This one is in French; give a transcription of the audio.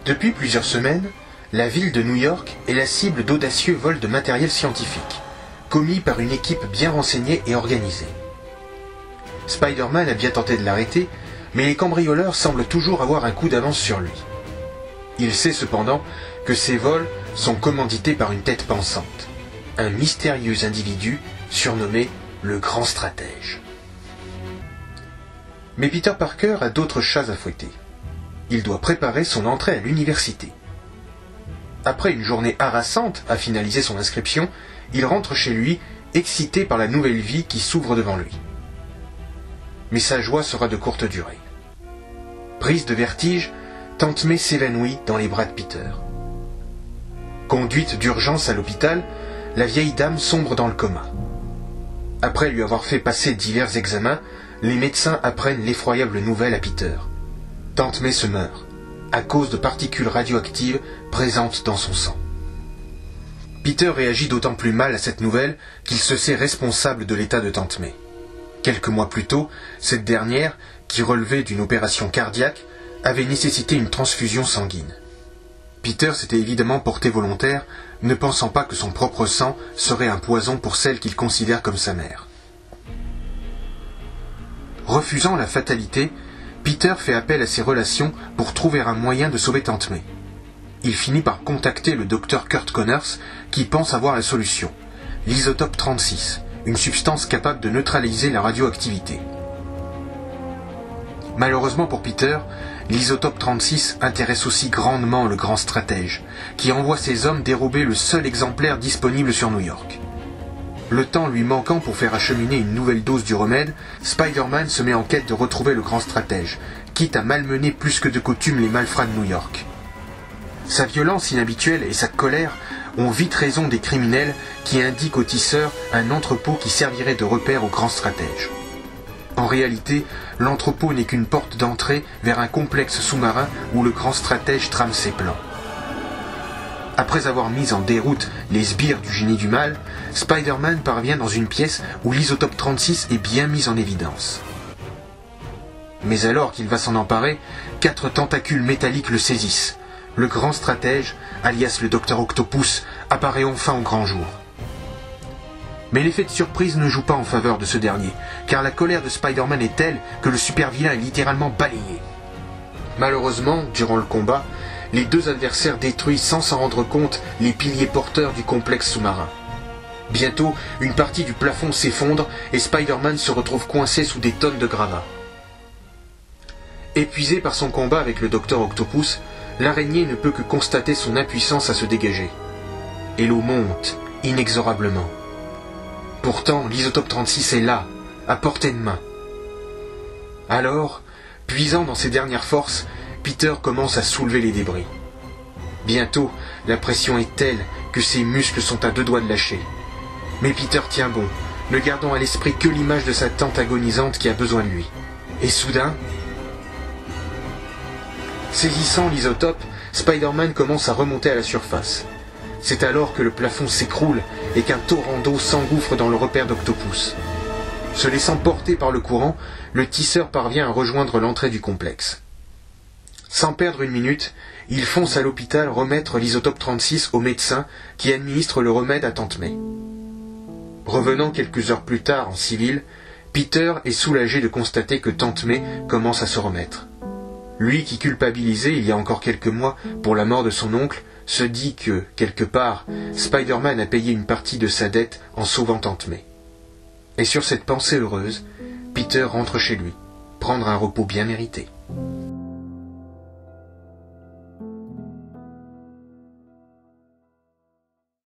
Depuis plusieurs semaines, la ville de New York est la cible d'audacieux vols de matériel scientifique, commis par une équipe bien renseignée et organisée. Spider-Man a bien tenté de l'arrêter, mais les cambrioleurs semblent toujours avoir un coup d'avance sur lui. Il sait cependant que ces vols sont commandités par une tête pensante, un mystérieux individu surnommé le Grand Stratège. Mais Peter Parker a d'autres chats à fouetter. Il doit préparer son entrée à l'université. Après une journée harassante à finaliser son inscription, il rentre chez lui, excité par la nouvelle vie qui s'ouvre devant lui. Mais sa joie sera de courte durée. Prise de vertige, Tante May s'évanouit dans les bras de Peter. Conduite d'urgence à l'hôpital, la vieille dame sombre dans le coma. Après lui avoir fait passer divers examens, les médecins apprennent l'effroyable nouvelle à Peter. Tante May se meurt, à cause de particules radioactives présentes dans son sang. Peter réagit d'autant plus mal à cette nouvelle qu'il se sait responsable de l'état de Tante May. Quelques mois plus tôt, cette dernière, qui relevait d'une opération cardiaque, avait nécessité une transfusion sanguine. Peter s'était évidemment porté volontaire, ne pensant pas que son propre sang serait un poison pour celle qu'il considère comme sa mère. Refusant la fatalité, Peter fait appel à ses relations pour trouver un moyen de sauver Tante May. Il finit par contacter le docteur Kurt Connors qui pense avoir la solution, l'isotope 36, une substance capable de neutraliser la radioactivité. Malheureusement pour Peter, l'isotope 36 intéresse aussi grandement le Grand Stratège, qui envoie ses hommes dérober le seul exemplaire disponible sur New York. Le temps lui manquant pour faire acheminer une nouvelle dose du remède, Spider-Man se met en quête de retrouver le Grand Stratège, quitte à malmener plus que de coutume les malfrats de New York. Sa violence inhabituelle et sa colère ont vite raison des criminels qui indiquent aux tisseurs un entrepôt qui servirait de repère au Grand Stratège. En réalité, l'entrepôt n'est qu'une porte d'entrée vers un complexe sous-marin où le Grand Stratège trame ses plans. Après avoir mis en déroute les sbires du génie du mal, Spider-Man parvient dans une pièce où l'isotope 36 est bien mis en évidence. Mais alors qu'il va s'en emparer, 4 tentacules métalliques le saisissent. Le Grand Stratège, alias le Docteur Octopus, apparaît enfin au grand jour. Mais l'effet de surprise ne joue pas en faveur de ce dernier, car la colère de Spider-Man est telle que le super-vilain est littéralement balayé. Malheureusement, durant le combat, les deux adversaires détruisent sans s'en rendre compte les piliers porteurs du complexe sous-marin. Bientôt, une partie du plafond s'effondre et Spider-Man se retrouve coincé sous des tonnes de gravats. Épuisé par son combat avec le Docteur Octopus, l'araignée ne peut que constater son impuissance à se dégager. Et l'eau monte, inexorablement. Pourtant, l'isotope 36 est là, à portée de main. Alors, puisant dans ses dernières forces, Peter commence à soulever les débris. Bientôt, la pression est telle que ses muscles sont à 2 doigts de lâcher. Mais Peter tient bon, ne gardant à l'esprit que l'image de sa tante agonisante qui a besoin de lui. Et soudain, saisissant l'isotope, Spider-Man commence à remonter à la surface. C'est alors que le plafond s'écroule et qu'un torrent d'eau s'engouffre dans le repère d'Octopus. Se laissant porter par le courant, le tisseur parvient à rejoindre l'entrée du complexe. Sans perdre une minute, il fonce à l'hôpital remettre l'isotope 36 au médecin qui administre le remède à Tante May. Revenant quelques heures plus tard en civil, Peter est soulagé de constater que Tante May commence à se remettre. Lui qui culpabilisait il y a encore quelques mois pour la mort de son oncle, se dit que, quelque part, Spider-Man a payé une partie de sa dette en sauvant Tante May. Et sur cette pensée heureuse, Peter rentre chez lui, prendre un repos bien mérité.